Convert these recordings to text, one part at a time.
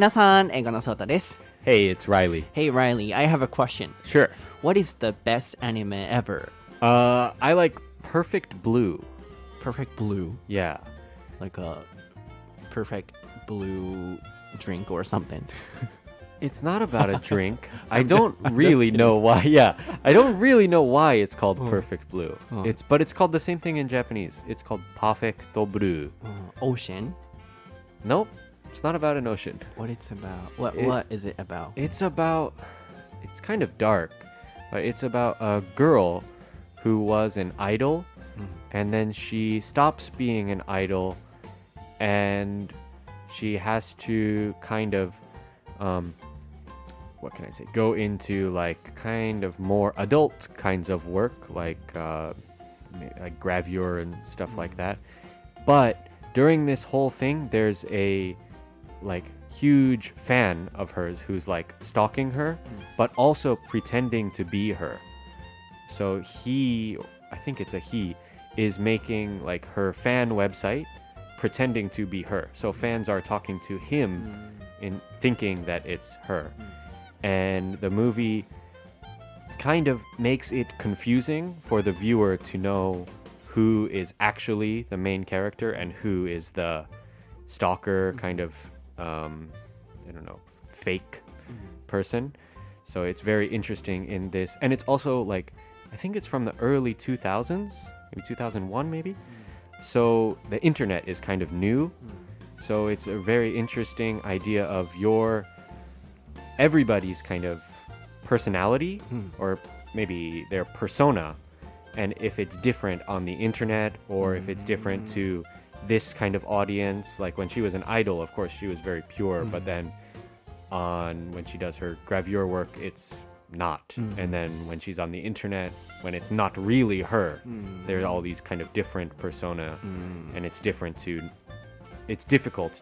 皆さん、英語のそーたです。Hey, it's Reilly. Hey, Reilly, I have a question. Sure. What is the best anime ever? I like Perfect Blue. Perfect Blue. Yeah. Like a perfect blue drink or something. It's not about a drink. I don't really know why. Yeah, I don't really know why it's called Perfect Blue. But it's called the same thing in Japanese. It's called Perfecto Blue. Ocean? Nope, it's not about an ocean. What it's about? What is it about? It's kind of dark. But it's about a girl who was an idol, and then she stops being an idol, and she has to kind of what can I say, go into like kind of more adult kinds of work, like gravure and stuff like that. But during this whole thing, there's a like huge fan of hers who's like stalking her, but also pretending to be her. So I think it's a he, is making like her fan website pretending to be her. So fans are talking to him in thinking that it's her. And the movie kind of makes it confusing for the viewer to know who is actually the main character and who is the stalker kind of, fake person. So it's very interesting in this. And it's also like, I think it's from the early 2000s, maybe 2001 maybe. So the internet is kind of new. So it's a very interesting idea of everybody's kind of personality or maybe their persona, and if it's different on the internet or if it's different to this kind of audience. Like when she was an idol, of course she was very pure, but then when she does her gravure work, it's not. And then when she's on the internet, when it's not really her, there's all these kind of different persona, and it's difficult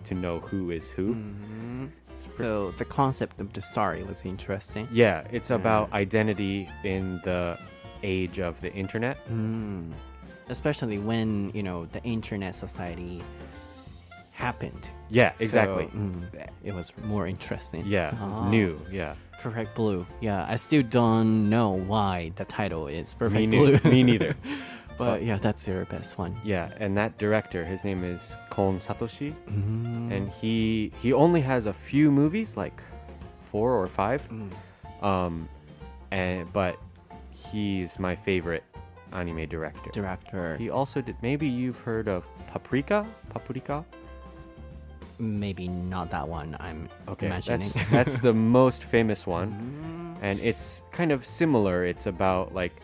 to know who is who. So the concept of the story was interesting. Yeah, it's about identity in the age of the internet. Especially when, the internet society happened. Yeah, exactly. So, it was more interesting. Yeah, it was new. Yeah. Perfect Blue. Yeah, I still don't know why the title is Perfect Blue. Blue. Me neither. But yeah, that's your best one. Yeah, and that director, his name is Kon Satoshi, and he only has a few movies, like 4 or 5, but he's my favorite anime director. He also did. Maybe you've heard of Paprika? Maybe not that one. I'm imagining. That's the most famous one, and it's kind of similar. It's about like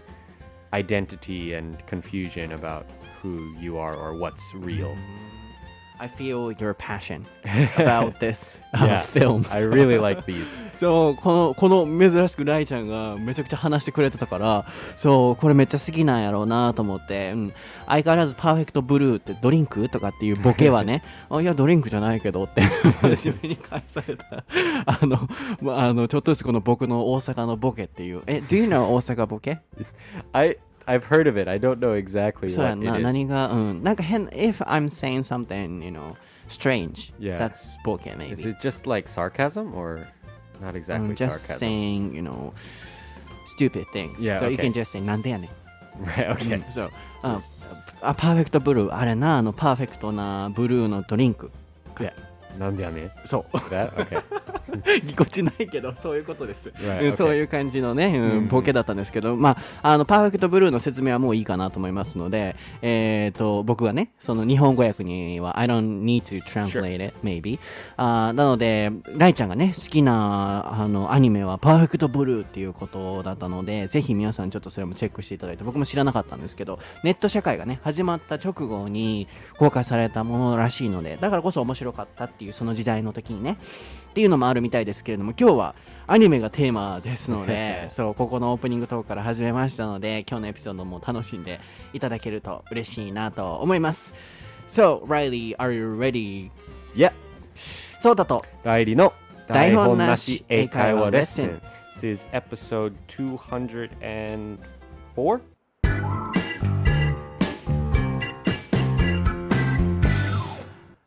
identity and confusion about who you are or what's real. I feel your passion about this films. I really like these. そう、この珍しくライちゃんがめちゃくちゃ話してくれてたから、そう、これめっちゃ好きなんやろうなと思って、相変わらずパーフェクトブルーってドリンクとかっていうボケはね、いやドリンクじゃないけどって真面目に返された。ちょっとずつこの僕の大阪のボケっていう。Do you know 大阪ボケ？I've heard of it. I don't know exactly what it is. 何が、なんか変、if I'm saying something, strange, that's ボケ maybe. Is it just like sarcasm or not exactly just sarcasm? Just saying, stupid things. Yeah, so okay. you can just say, なんでやねん。Right, okay. So, パーフェクトブルー、あれな、パーフェクトなブルーのドリンク。Yeah. なんでやねん。そう。That? Okay. ぎこちないけどそういうことです、right, okay. そういう感じのね、ボケだったんですけど、パーフェクトブルーの説明はもういいかなと思いますので、僕はねその日本語訳には I don't need to translate it maybe、なのでライちゃんがね好きなアニメはパーフェクトブルーっていうことだったので、ぜひ皆さんちょっとそれもチェックしていただいて、僕も知らなかったんですけど、ネット社会がね始まった直後に公開されたものらしいので、だからこそ面白かったっていう、その時代の時にねっていうのもあるみたいですけれども、今日はアニメがテーマですのでそうここのオープニングトークから始めましたので、今日のエピソードも楽しんでいただけると嬉しいなと思います。 So, Reilly, are you ready? Yeah. そうだとReillyの台本なし英会話レッスン。 This is episode 204.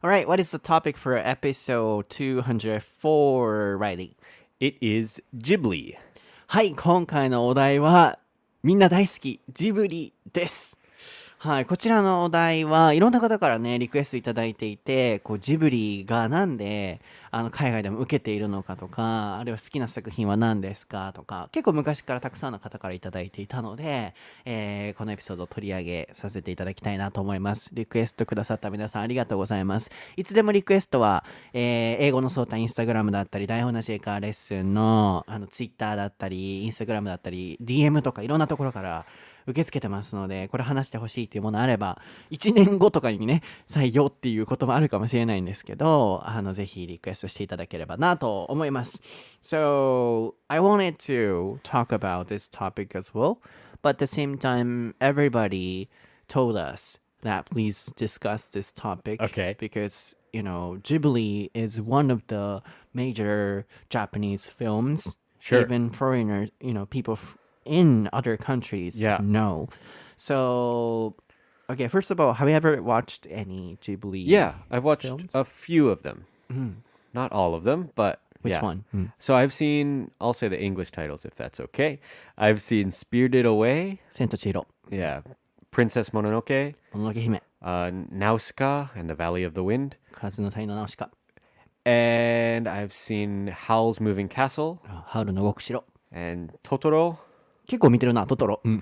All right, what is the topic for episode 204, Riley? It is Ghibli. はい、今回のお題は、みんな大好き、ジブリです。はい、こちらのお題はいろんな方からね、リクエストいただいていて、ジブリがなんで、海外でも受けているのかとか、あるいは好きな作品は何ですかとか、結構昔からたくさんの方からいただいていたので、このエピソードを取り上げさせていただきたいなと思います。リクエストくださった皆さんありがとうございます。いつでもリクエストは、英語のソータインスタグラムだったり、台本なし英会話レッスンの、ツイッターだったり、インスタグラムだったり、DM とかいろんなところから受け付けてますので、これ話してほしいっていうものあれば、1年後とかにね、採用っていうこともあるかもしれないんですけど、ぜひリクエストしていただければなと思います。So, I wanted to talk about this topic as well, but at the same time, everybody told us that please discuss this topic. Okay. Because, Ghibli is one of the major Japanese films. Sure. Even foreigners, people in other countries know. So, okay, first of all, have you ever watched any Ghibli Yeah, I've watched films? a few of them. Not all of them, but Which yeah. one? So I've seen, I'll say the English titles if that's okay. I've seen Spirited Away. 千と千尋、 Yeah. Princess Mononoke. もののけ姫、 Nausicaa and the Valley of the Wind. 風の谷のナウシカ、 And I've seen Howl's Moving Castle ハウルの動く城。 and Totoro. 結構見てるな、トトロ。And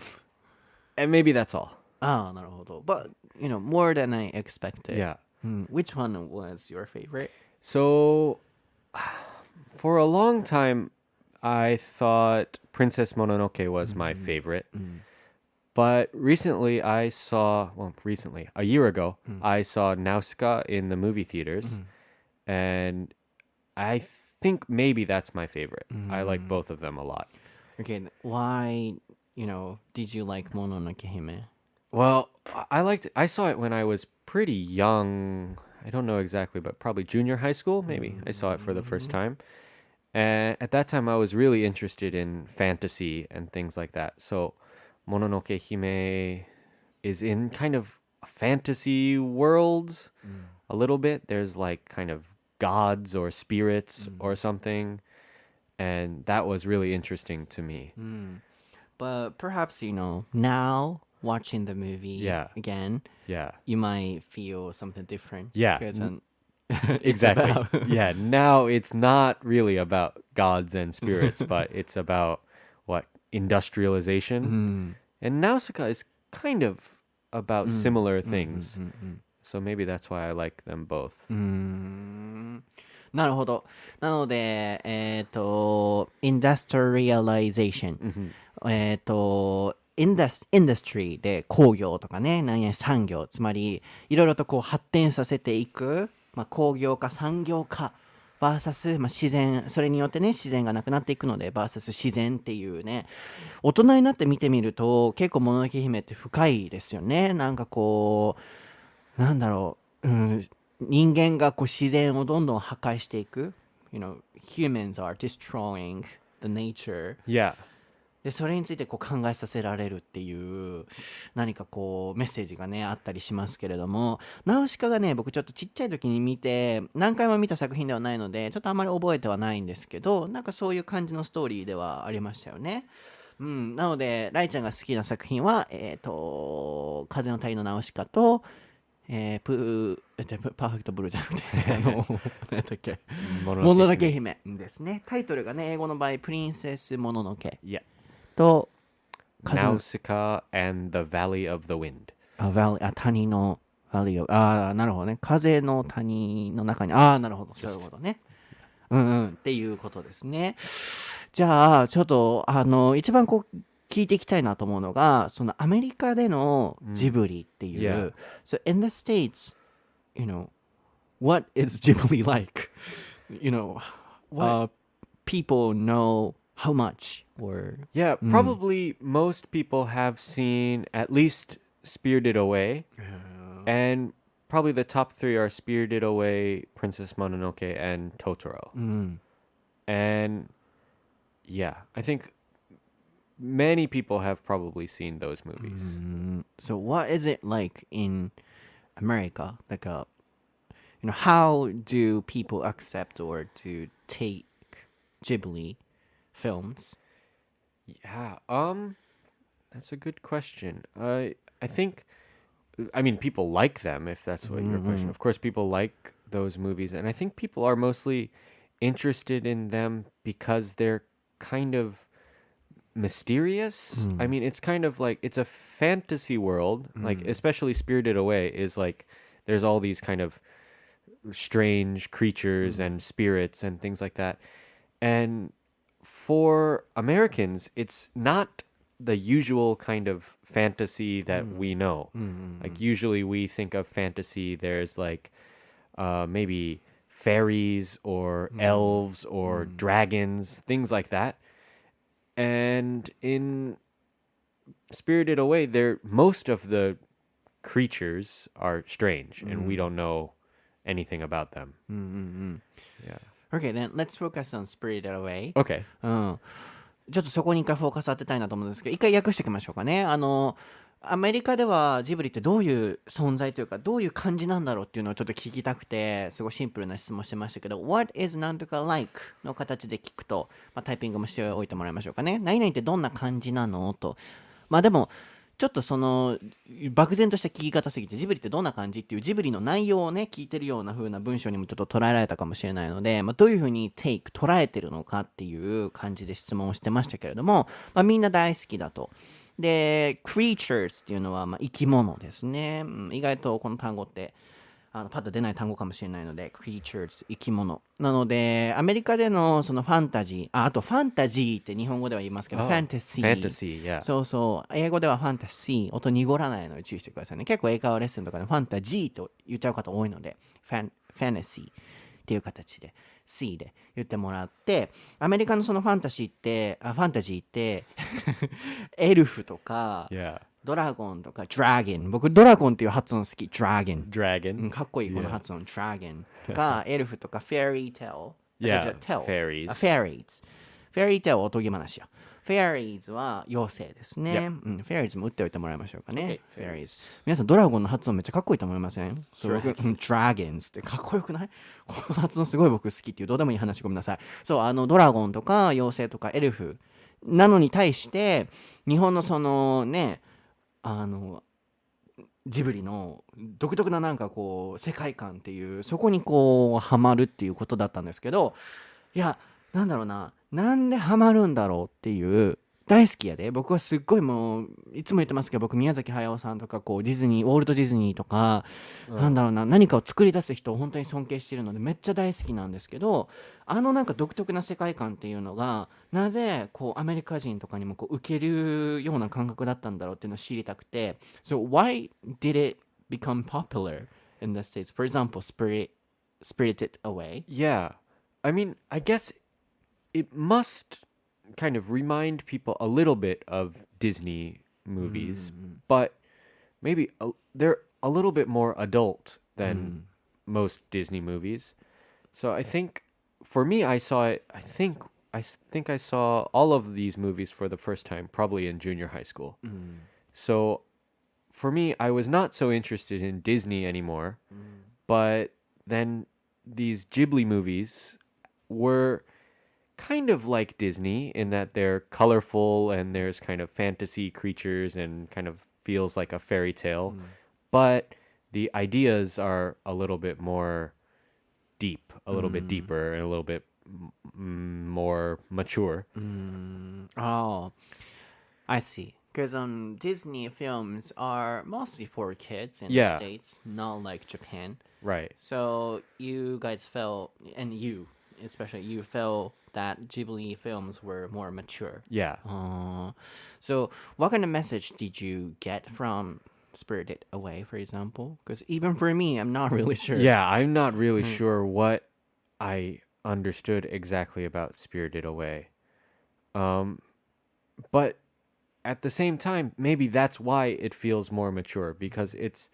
maybe that's all. ああ、なるほど。But, more than I expected. Yeah. Which one was your favorite? So, for a long time, I thought Princess Mononoke was my favorite. But recently, a year ago, I saw Nausicaa in the movie theaters. And I think maybe that's my favorite. I like both of them a lot. Okay, why, did you like もののけ姫? Well, I saw it when I was pretty young. I don't know exactly, but probably junior high school, maybe. I saw it for the first time. And at that time, I was really interested in fantasy and things like that. So, Mononoke Hime is in kind of a fantasy world a little bit. There's like kind of gods or spirits or something. And that was really interesting to me. But perhaps, now watching the movie again, Yeah. you might feel something different. Yeah. Because, Exactly. Yeah. Now it's not really about gods and spirits, but it's about industrialization. And Nausicaa is kind of about similar things. So maybe that's why I like them both. なるほど。なので、industrialization、インダストリーで工業とかね、何々産業、つまりいろいろと発展させていく、工業化、産業化、バーサス、自然、それによってね、自然がなくなっていくので、バーサス自然っていうね、大人になって見てみると、結構もののけ姫って深いですよね。なんだろう、人間が自然をどんどん破壊していく。Humans are destroying the nature. Yeah. で、それについて考えさせられるっていう何かメッセージがねあったりしますけれども、ナウシカがね、僕ちょっとちっちゃい時に見て何回も見た作品ではないのでちょっとあんまり覚えてはないんですけど、なんかそういう感じのストーリーではありましたよね。なのでライちゃんが好きな作品は風の谷のナウシカとパーフェクトブルーじゃなくて何だっけ、もののけ姫ですね。タイトルがね、英語の場合プリンセスもののけ、Yeah. と Nausicaa and the Valley of the Wind. 谷の Valley of なるほどね。風の谷の中になるほど、そういうことね。っていうことですね。じゃあちょっと一番聞いていきたいなと思うのが、そのアメリカでのジブリっていう、So in the States, what is Ghibli like? People know how much or Yeah, probably most people have seen at least Spirited Away. And probably the top three are Spirited Away, Princess Mononoke, and Totoro. And yeah, I think many people have probably seen those movies. So what is it like in America? Like how do people accept or to take Ghibli films? Yeah, that's a good question. I think, I mean, people like them, if that's what your question. Of course, people like those movies, and I think people are mostly interested in them because they're kind of mysterious. I mean, it's kind of like, it's a fantasy world, like especially Spirited Away is like, there's all these kind of strange creatures and spirits and things like that. And for Americans, it's not the usual kind of fantasy that we know. Like usually we think of fantasy, there's like maybe fairies or elves or dragons, things like that. And in Spirited Away, most of the creatures are strange and we don't know anything about them. Yeah. Okay, then let's focus on Spirited Away. Okay. ちょっとそこに一回フォーカス当てたいなと思うんですけど、一回訳しておきましょうかね。アメリカではジブリってどういう存在というか、どういう感じなんだろうっていうのをちょっと聞きたくて、すごいシンプルな質問してましたけど、What is なんとか like の形で聞くと、タイピングもしておいてもらいましょうかね。何々ってどんな感じなのと。でも、ちょっとその漠然とした聞き方すぎてジブリってどんな感じっていうジブリの内容をね聞いてるような風な文章にもちょっと捉えられたかもしれないので、どういう風に捉えてるのかっていう感じで質問をしてましたけれども、みんな大好きだと。で creatures っていうのは生き物ですね、意外とこの単語ってパッと出ない単語かもしれないので creatures 生き物なので、アメリカでのそのファンタジー、あとファンタジーって日本語では言いますけど、ファンタジー、yeah. そうそう、英語ではファンタジー、音濁らないので注意してくださいね。結構英会話レッスンとかでファンタジーと言っちゃう方多いので、ファンタジーっていう形で C で言ってもらって、アメリカのそのファンタジーってエルフとか、Yeah. ドラゴンとかドラゴン、僕ドラゴンっていう発音好き、ドラゴン、Dragon. かっこいいこの発音、ドラゴンとかエルフとかフェアリーテル、Yeah, tell fairies. フェアリーテルおとぎ話や。フェアリーズは妖精ですね。フェアリーズも打っておいてもらいましょうかね。フェアリーズ。皆さんドラゴンの発音めっちゃかっこいいと思いません？そう、僕、ドラゴンズってかっこよくない？この発音すごい僕好きっていうどうでもいい話ごめんなさい。そう、ドラゴンとか妖精とかエルフなのに対して日本のそのね、ジブリの独特ななんかこう世界観っていうそこにこうハマるっていうことだったんですけど、いやなんだろうな、なんでハマるんだろうっていう大好きやで。僕はすっごいもういつも言ってますけど、僕宮崎駿さんとかこうディズニーウォルト・ディズニーとか、なんだろうな、何かを作り出す人を本当に尊敬しているのでめっちゃ大好きなんですけど、なんか独特な世界観っていうのがなぜこうアメリカ人とかにもこう受けるような感覚だったんだろうっていうのを知りたくて、So why did it become popular in the States? For example, Spirited Away. Yeah. I mean, I guess it must kind of remind people a little bit of Disney movies, but maybe they're a little bit more adult than most Disney movies. So I think for me, I saw it. I think I saw all of these movies for the first time probably in junior high school. So for me, I was not so interested in Disney anymore, but then these Ghibli movies were kind of like Disney in that they're colorful and there's kind of fantasy creatures and kind of feels like a fairy tale, but the ideas are a little bit more deep, a little bit deeper and a little bit more mature. Oh, I see. Because Disney films are mostly for kids in the States, not like Japan. Right. So you guys felt, and you, especially you felt that Ghibli films were more mature. Yeah. So what kind of message did you get from Spirited Away, for example? Because even for me, I'm not really sure. Yeah, I'm not really sure what I understood exactly about Spirited Away. But at the same time, maybe that's why it feels more mature, because it's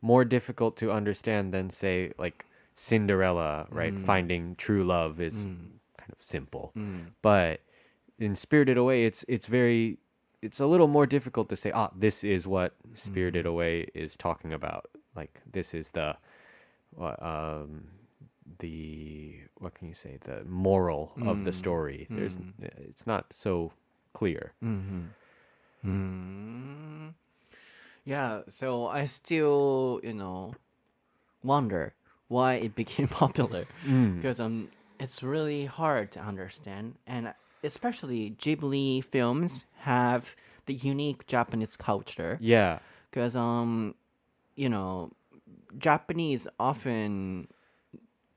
more difficult to understand than, say, like Cinderella, right? Finding true love is kind of simple. But in Spirited Away, it's a little more difficult to say, this is what Spirited Away is talking about. Like, this is the the what can you say, the moral of the story. It's not so clear. Yeah, so I still, wonder why it became popular because it's really hard to understand, and especially Ghibli films have the unique Japanese culture. Yeah. Because Japanese often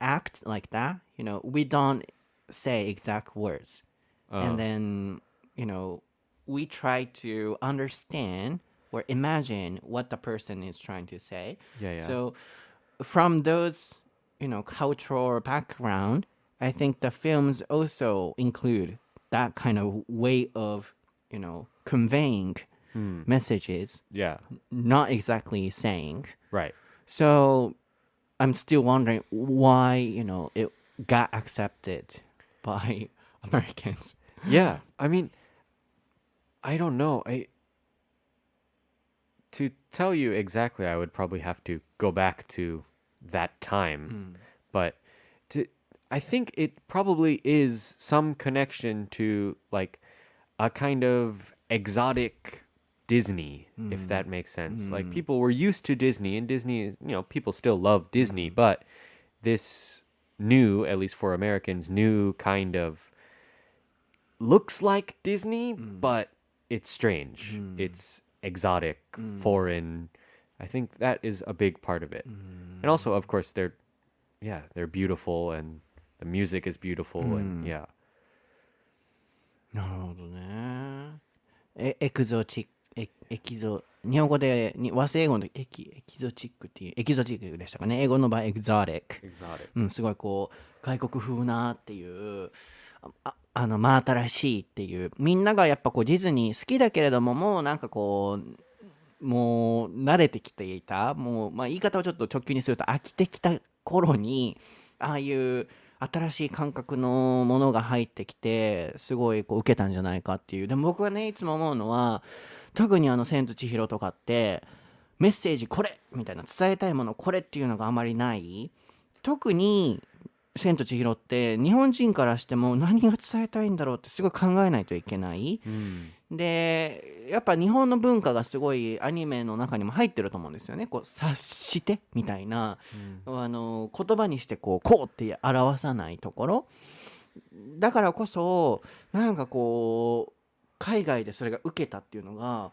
act like that. We don't say exact words, and then we try to understand or imagine what the person is trying to say. Yeah. So from those cultural background, I think the films also include that kind of way of conveying messages, Yeah. not exactly saying. Right. So I'm still wondering why it got accepted by Americans. Yeah. I mean, I don't know. To tell you exactly, I would probably have to go back to that time. But I think it probably is some connection to like a kind of exotic Disney, if that makes sense. Like people were used to Disney, and Disney, people still love Disney, but this new, at least for Americans, new kind of looks like Disney, but it's strange. It's exotic, foreign. I think that is a big part of it. And also, of course, they're beautiful, and the music is beautiful, and yeah. なるほどね。エクゾチック、日本語で和製英語のエキゾチックっていうエキゾチックでしたかね。英語の場合エクゾティック。すごいこう外国風なっていう真新しいっていうみんながやっぱこうディズニー好きだけれどももうなんかこうもう慣れてきていたもう言い方をちょっと直球にすると飽きてきた頃にああいう新しい感覚のものが入ってきてすごいこう受けたんじゃないかっていう。でも僕はねいつも思うのは特に千と千尋とかってメッセージこれみたいな伝えたいものこれっていうのがあまりない。特に千と千尋って日本人からしても何が伝えたいんだろうってすごい考えないといけない、でやっぱ日本の文化がすごいアニメの中にも入ってると思うんですよね。こう察してみたいな、言葉にしてこうって表さないところだからこそなんかこう海外でそれが受けたっていうのが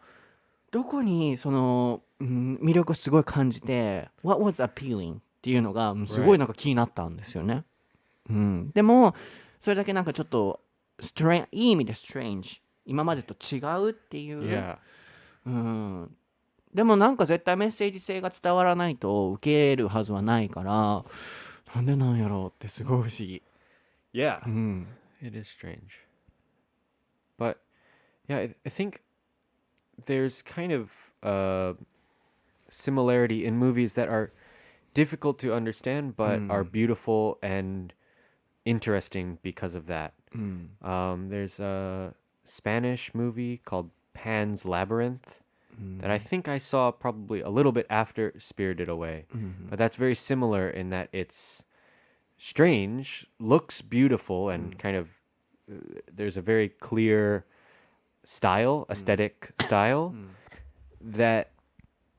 どこにその、魅力をすごい感じて What was appealing っていうのがすごいなんか気になったんですよね、でもそれだけなんかちょっといい意味で strange 今までと違うっていう、でもなんか絶対メッセージ性が伝わらないと受けるはずはないからなんでなんやろうってすごい不思議。Yeah, it is strange. But yeah, I think there's kind of similarity in movies that are difficult to understand but are beautiful and interesting because of that. There's a Spanish movie called Pan's Labyrinth that I think I saw probably a little bit after Spirited Away. But that's very similar in that it's strange, looks beautiful, and kind of there's a very clear aesthetic style that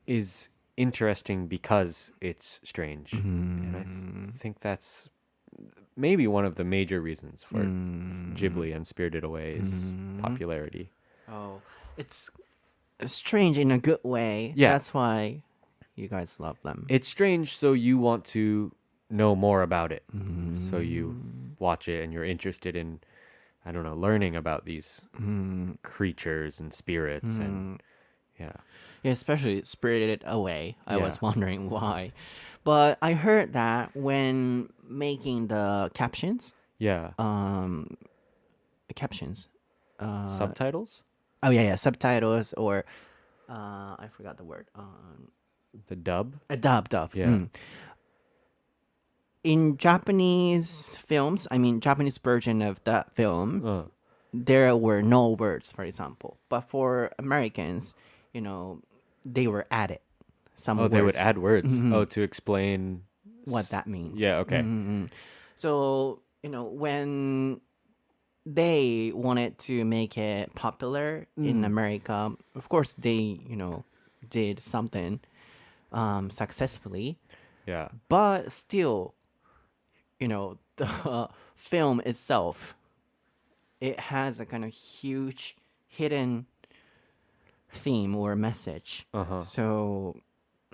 is interesting because it's strange. And I think that's maybe one of the major reasons for Ghibli and Spirited Away's popularity. Oh, it's strange in a good way. Yeah. That's why you guys love them. It's strange, so you want to know more about it. So you watch it and you're interested in, I don't know, learning about these creatures and spirits and yeah, especially Spirited Away. I was wondering why. But I heard that when making the captions. Yeah. Captions. Subtitles? Oh, yeah, subtitles or I forgot the word. The dub? Dub. Yeah. In Japanese films, I mean Japanese version of that film, there were no words, for example. But for Americans, they were added some words. They would add words. To explain what that means. Yeah, okay. So, when they wanted to make it popular in America, of course, they, did something successfully. Yeah. But still, the film itself, it has a kind of huge hidden theme or message. So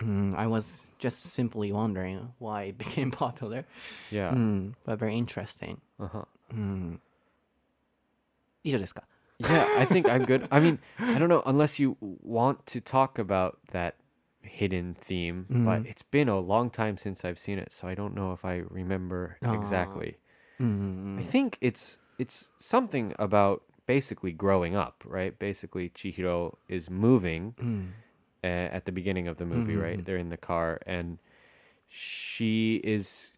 I was just simply wondering why it became popular. Yeah. But very interesting. 以上ですか? Yeah, I think I'm good. I mean, I don't know, unless you want to talk about that hidden theme, but it's been a long time since I've seen it, so I don't know if I remember exactly. I think it's something about basically growing up, right? Basically, Chihiro is moving at the beginning of the movie, right? They're in the car, and she is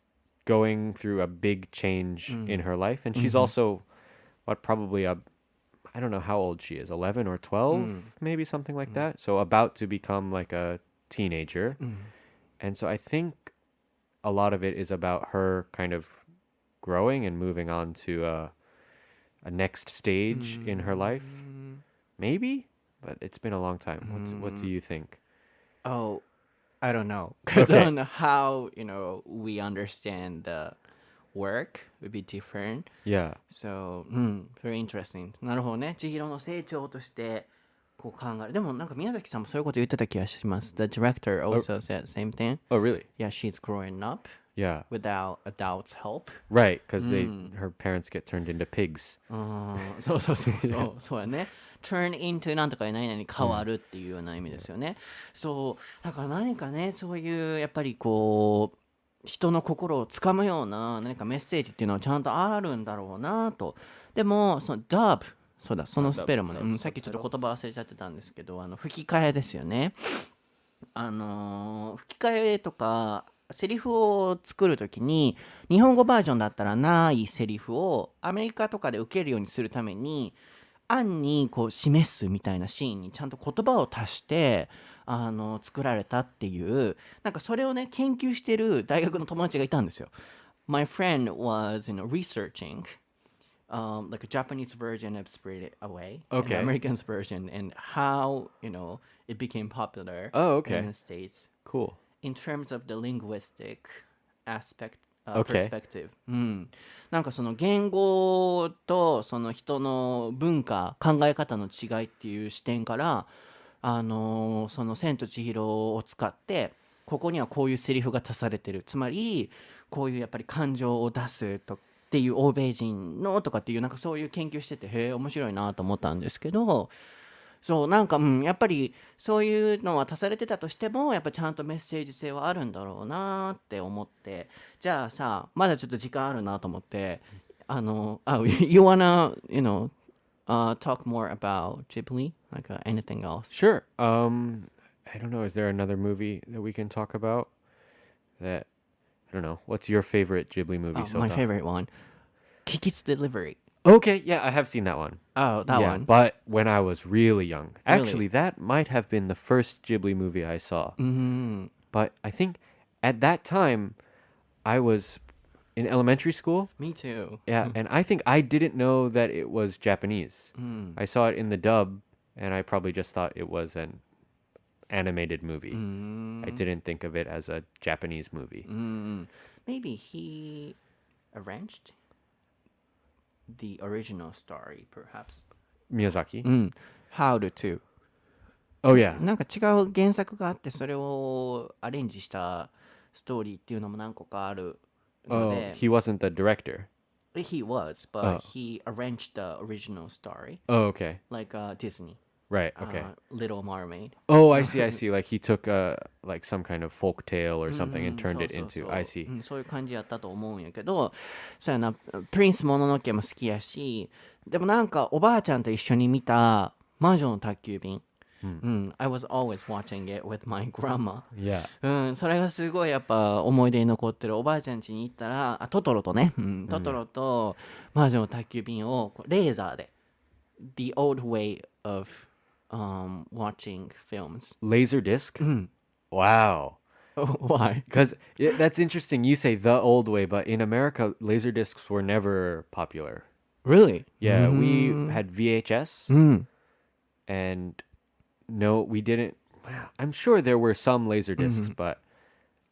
going through a big change in her life, and she's also, probably I don't know how old she is, 11 or 12, maybe something like that. So about to become like a teenager. And so I think a lot of it is about her kind of growing and moving on to a next stage in her life. Maybe, but it's been a long time. What do you think? Oh, I don't know. Because I don't know how, we understand the work would be different. Yeah. So, very interesting. なるほどね。千尋の成長としてこう考える。でもなんか宮崎さんもそういうこと言ってた気がします。The director also said the same thing. Oh, really? Yeah, she's growing up Yeah. without adults' help. Right, because her parents get turned into pigs. そうやね。turn into なんとかで何々に変わるっていうような意味ですよね。そう、だから何かね、そういうやっぱりこう人の心をつかむような何かメッセージっていうのはちゃんとあるんだろうなと。でもその dub、 そうだ、そのスペルもね、さっきちょっと言葉忘れちゃってたんですけど、吹き替えですよね。吹き替えとかセリフを作るときに日本語バージョンだったらないセリフをアメリカとかで受けるようにするために案にこう示すみたいなシーンにちゃんと言葉を足して作られたっていう、なんかそれをね研究してる大学の友達がいたんですよ。My friend was, researching like a Japanese version of Spirited Away, Okay. an American's version, and how, it became popular Oh, okay. in the States Cool. in terms of the linguistic aspect, Okay. perspective. なんかその言語とその人の文化、考え方の違いっていう視点から、その千と千尋を使ってここにはこういうセリフが足されてる、つまりこういうやっぱり感情を出すとっていう欧米人のとかっていうなんかそういう研究してて、へえ面白いなと思ったんですけど、そうなんかやっぱりそういうのは足されてたとしてもやっぱちゃんとメッセージ性はあるんだろうなって思って、じゃあさまだちょっと時間あるなと思って、you wanna talk more about Ghibli, like anything else? Sure. I don't know. Is there another movie that we can talk about? That I don't know. What's your favorite Ghibli movie? My favorite one, Kiki's Delivery. Okay, yeah, I have seen that one. Oh, that Yeah, one. but when I was really young. Really? Actually, that might have been the first Ghibli movie I saw. But I think at that time, I was in elementary school. Me too. Yeah, and I think I didn't know that it was Japanese. I saw it in the dub, and I probably just thought it was an animated movie. I didn't think of it as a Japanese movie. Maybe he arranged the original story, perhaps. Miyazaki? How to. Oh, yeah. なんか違う原作があってそれをアレンジしたストーリーっていうのも何個かあるの Oh, で、 he wasn't the director. he was, but he arranged the original story, Oh, okay. like Disney, Right, okay. Little Mermaid. Oh, I see, I see. Like he took like some kind of folk tale or something and turned it そうそう into. そう I see. そういう感じやったと思うんやけど、そうやな、プリンスもののけも好きやし、でもなんかおばあちゃんと一緒に見た魔女の宅急便。I was always watching it with my grandma. Yeah. それがすごいやっぱ思い出に残ってる。おばあちゃん家に行ったら、トトロとね、トトロと魔女の宅急便をレーザーで、the old way of watching films. Laser disc? Wow. Why? Because that's interesting. You say the old way, but in America, laser discs were never popular. Really? Yeah, we had VHS, うん。 and no, we didn't. I'm sure there were some laser discs, but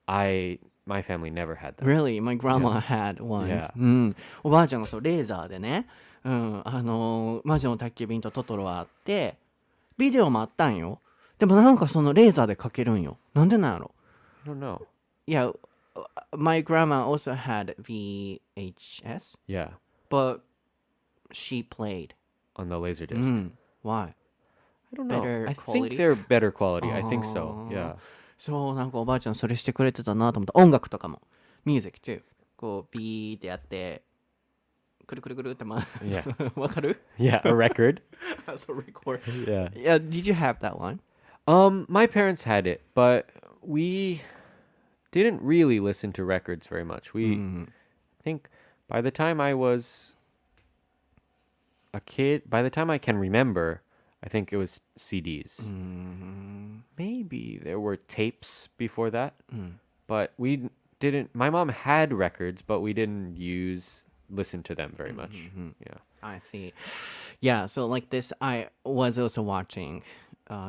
my family never had them. Really? My grandma had once. Yeah. うん。おばあちゃんがそう、レーザーでね、魔女の宅急便とトトロはあって、ビデオもあったんよ。でもなんかそのレーザーで描けるんよ。なんでなんやろ？ I don't know. Yeah, my grandma also had VHS, Yeah, but she played. on the laser disc. うん。Why? I don't know. Better I quality? think they're better quality. I think so. Yeah. そう、なんかおばあちゃんそれしてくれてたなと思った。音楽とかも。Music too. こう、ビーってやって、くるくるくるってYeah. わかる？ Yeah, a record. So record. Yeah. Yeah, did you have that one? My parents had it, but we didn't really listen to records very much. I think by the time I was a kid, by the time I can remember, I think it was CDs. Maybe there were tapes before that, but we didn't. My mom had records, but we didn't listen to them very much. Yeah. I see. Yeah, so like this, I was also watching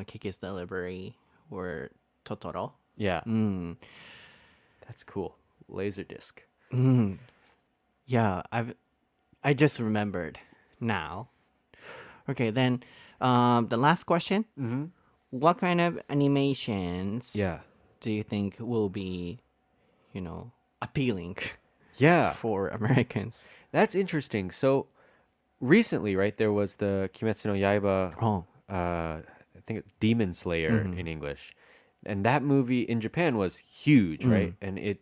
Kiki's Delivery or Totoro. Yeah. うん。 That's cool. Laserdisc. Yeah, I just remembered now. Okay, then the last question. What kind of animations Yeah. do you think will be, appealing Yeah. for Americans? That's interesting. So recently, right, there was the Kimetsu no Yaiba, Oh. I think it's Demon Slayer in English. And that movie in Japan was huge, right? And it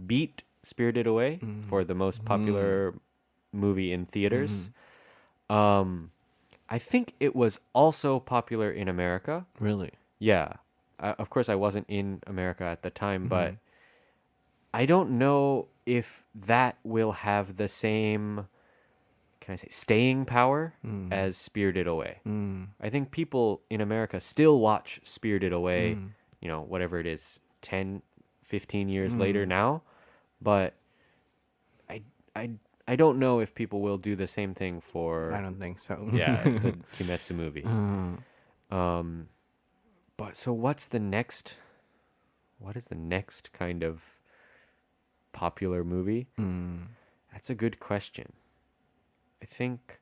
beat Spirited Away for the most popular movie in theaters. I think it was also popular in America. Really? Yeah. Of course, I wasn't in America at the time, but I don't know if that will have the same, can I say, staying power as Spirited Away. I think people in America still watch Spirited Away, whatever it is, 10, 15 years later now. But I don't know if people will do the same thing for I don't think so. the Kimetsu movie. But so what is the next kind of popular movie? That's a good question. I think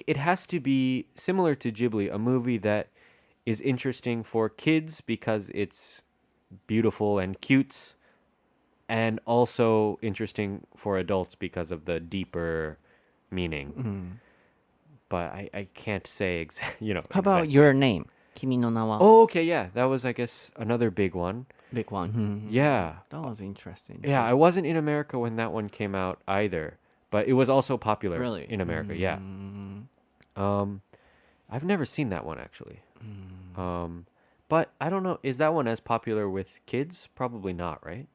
it has to be similar to Ghibli, a movie that is interesting for kids because it's beautiful and cute, and also interesting for adults because of the deeper meaning. But I can't say How about Your Name? 君の名は Oh, okay, yeah. That was, I guess, another big one. Big one. Yeah. That was interesting. Yeah, I wasn't in America when that one came out either. But it was also popular Really? in America, yeah. I've never seen that one, actually. But I don't know. Is that one as popular with kids? Probably not, right?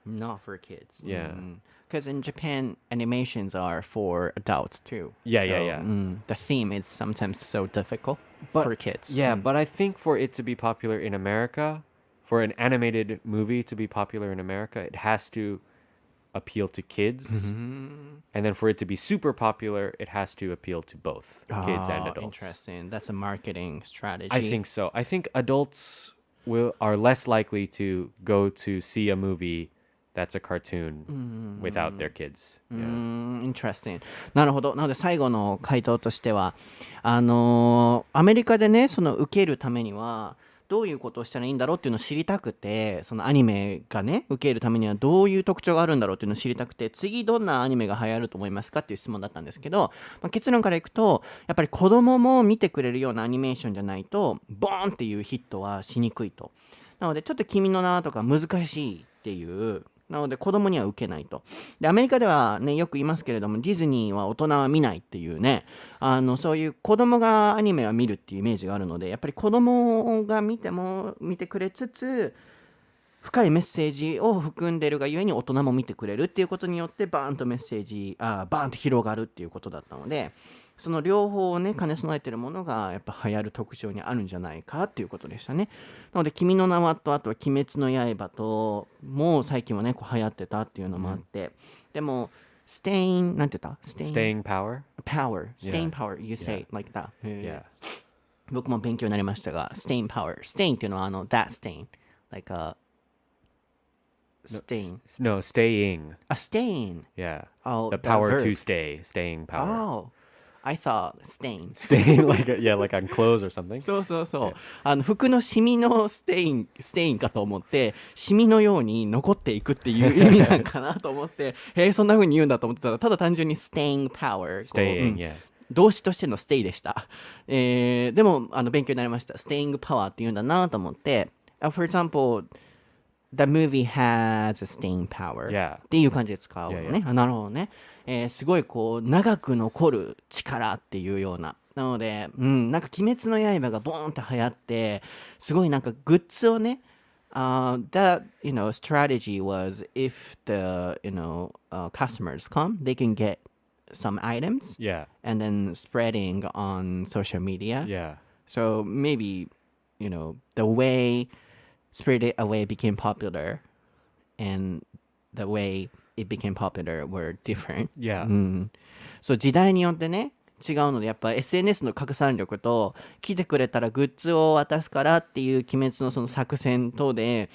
Not for kids. Yeah. Because in Japan, animations are for adults too. Yeah. The theme is sometimes so difficult for kids. Yeah, but I think for it to be popular in America, for an animated movie to be popular in America, it has to appeal to kids. And then for it to be super popular, it has to appeal to both kids and adults. Interesting. That's a marketing strategy. I think so. I think adults are less likely to go to see a movie that's a cartoon without their kids. Yeah. Interesting. なるほど。なので最後の回答としては、アメリカでね、その受けるためには、どういうことをしたらいいんだろうっていうのを知りたくて、そのアニメがね、受けるためにはどういう特徴があるんだろうっていうのを知りたくて、次どんなアニメが流行ると思いますかっていう質問だったんですけど、結論からいくと、やっぱり子供も見てくれるようなアニメーションじゃないと、ボーンっていうヒットはしにくいと。なので、ちょっと君の名とか難しいっていう、なので子供には受けないと。で、アメリカではね、よく言いますけれども、ディズニーは大人は見ないっていうね、そういう子供がアニメは見るっていうイメージがあるので、やっぱり子供が見てくれつつ、深いメッセージを含んでるがゆえに大人も見てくれるっていうことによって、バーンとメッセージ、バーンと広がるっていうことだったので、その両方をね兼ね備えてるものがやっぱ流行る特徴にあるんじゃないかっていうことでしたね。なので君の名はとあとは鬼滅の刃ともう最近はねこう流行ってたっていうのもあって、でもstaying なんて言った Staying power? staying Yeah. power you say Yeah. like that Yeah. 僕も勉強になりましたが staying power staying っていうのはthat stain like a stain No, staying. staying Yeah. Oh, the the power verb. to stay. Staying power. Oh I thought stain Staying like on clothes or something. そう服のシミのステインかと思ってシミのように残っていくっていう意味なんかなと思ってそんな風に言うんだと思ってたらただ単純に staying power Staying, yeah. 動詞としてのステイでした、でも勉強になりました staying power って言うんだなと思って、for example the movie has a staying power、 Yeah. っていう感じで使うのね、なるほどね、すごいこう長く残る力っていうようなので、なんか鬼滅の刃がボーンって流行ってすごいなんかグッズをねthat strategy was if the customers come they can get some items Yeah. and then spreading on social media. Yeah. So maybe the way Spirited Away became popular and the way it became popular were different. Yeah. そう時代によってね違うのでやっぱ SNS の拡散力と来てくれたらグッズを渡すからっていう鬼滅のその作戦等で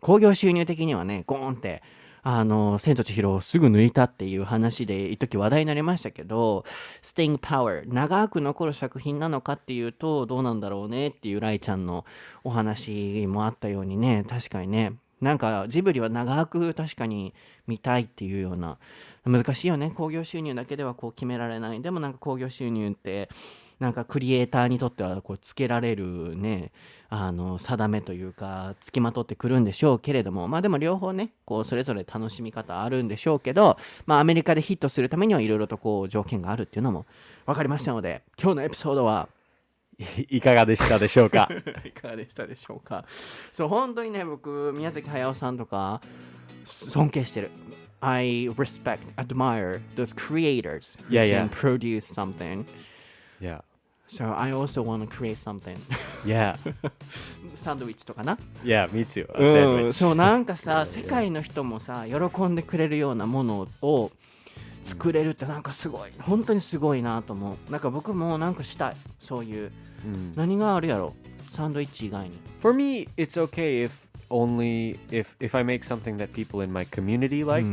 興行収入的にはねゴーンって千と千尋をすぐ抜いたっていう話で一時話題になりましたけど Staying Power 長く残る作品なのかっていうとどうなんだろうねっていうライちゃんのお話もあったようにね確かにねなんかジブリは長く確かに見たいっていうような難しいよね興行収入だけではこう決められないでもなんか興行収入ってなんかクリエイターにとってはこうつけられるね定めというかつきまとってくるんでしょうけれどもまあでも両方ねこうそれぞれ楽しみ方あるんでしょうけどまあアメリカでヒットするためにはいろいろとこう条件があるっていうのも分かりましたので今日のエピソードはいかがでしたでしょうかいかがでしたでしょうかそう本当にね僕宮崎駿さんとか尊敬してるI respect, admire those creators who can produce something. Yeah. So I also want to create something. Yeah. サンドイッチとかな。Yeah, me too. A sandwich. そうなんかさ、世界の人もさ、喜んでくれるようなものを作れるってなんかすごい。本当にすごいなと思う。なんか僕もなんかしたい。そういう。何があるやろサンドイッチ以外に。For me, it's okay if I make something that people in my community like,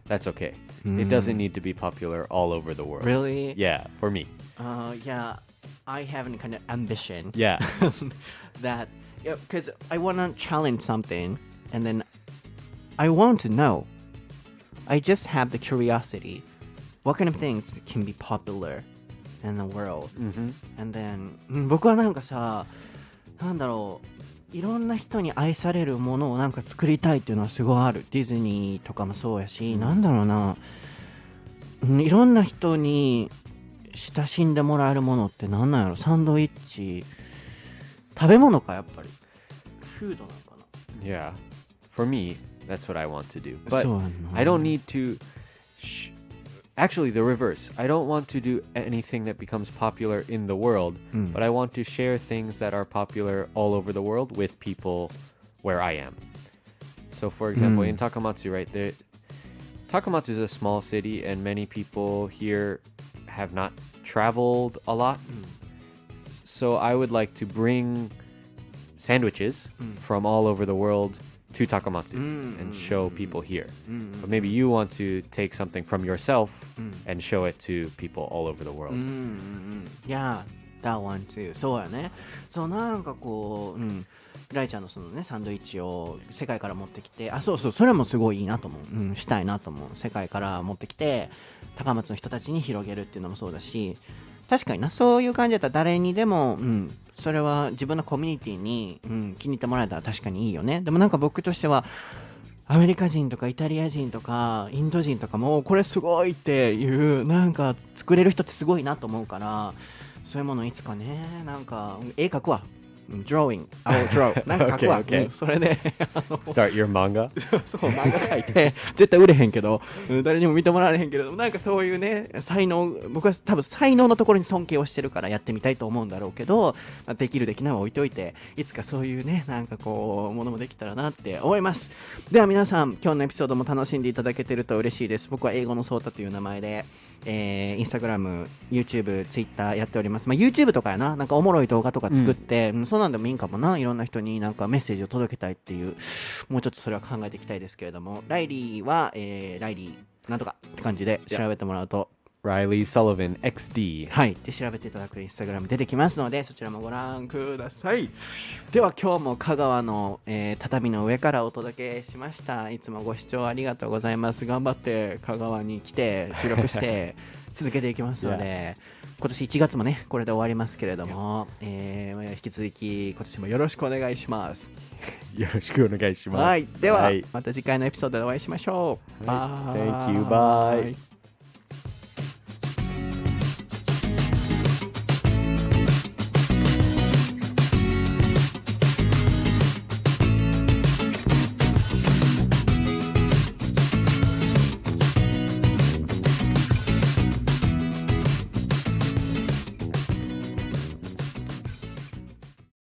that's okay. It doesn't need to be popular all over the world. Really? Yeah, for me. Yeah, I have any kind of ambition. Yeah. That, because I want to challenge something and then I want to know. I just have the curiosity. What kind of things can be popular in the world? And then, 僕はなんかさ、なんだろう、いろんな人に愛されるものをなんか作りたいっていうのはすごいある。ディズニーとかもそうやし、なんだろうな、いろんな人に親しんでもらえるものってなんなんやろ。サンドイッチ、食べ物かやっぱり。フードなのかな。Yeah. For me, that's what I want to do. But そうやんな。I don't need to... Actually, the reverse. I don't want to do anything that becomes popular in the world, but I want to share things that are popular all over the world with people where I am. So, for example, in Takamatsu, right, Takamatsu is a small city, and many people here have not traveled a lot. So I would like to bring sandwiches from all over the world to Takamatsu and show people here. But maybe you want to take something from yourself and show it to people all over the world. Yeah, that one too. そうやね。そうなんかこう、ライちゃんのそのねサンドイッチを世界から持ってきて、そうそれもすごいいいなと思う。したいなと思う。世界から持ってきて高松の人たちに広げるっていうのもそうだし、確かになそういう感じだったら誰にでも、それは自分のコミュニティに、気に入ってもらえたら確かにいいよね。でもなんか僕としてはアメリカ人とかイタリア人とかインド人とかもこれすごいっていうなんか作れる人ってすごいなと思うからそういうものいつかねなんか絵描くわ drawing I'll draw なんか書くわ、Okay. それでStart your manga? そう漫画書いて絶対売れへんけど誰にも見てもらわれへんけどなんかそういうね才能僕は多分才能のところに尊敬をしてるからやってみたいと思うんだろうけど、できるできないは置いといていつかそういうねなんかこうものもできたらなって思います。では皆さん今日のエピソードも楽しんでいただけてると嬉しいです。僕は英語のソータという名前で、インスタグラム YouTube ツイッターやっております。YouTube とかやなんかおもろい動画とか作って、そうなんでもいいんかもな。いろんな人になんかメッセージを届けたいっていうもうちょっとそれは考えていきたいですけれども、ライリーは、ライリーなんとかって感じで調べてもらうと、Reilly Sullivan XD はいで調べていただくとインスタグラム出てきますのでそちらもご覧ください。では今日も香川の、畳の上からお届けしました。いつもご視聴ありがとうございます。頑張って香川に来て収録して続けていきますので今年1月もねこれで終わりますけれども、引き続き今年もよろしくお願いします。よろしくお願いします。はい、では、また次回のエピソードでお会いしましょう。Thank you. Bye.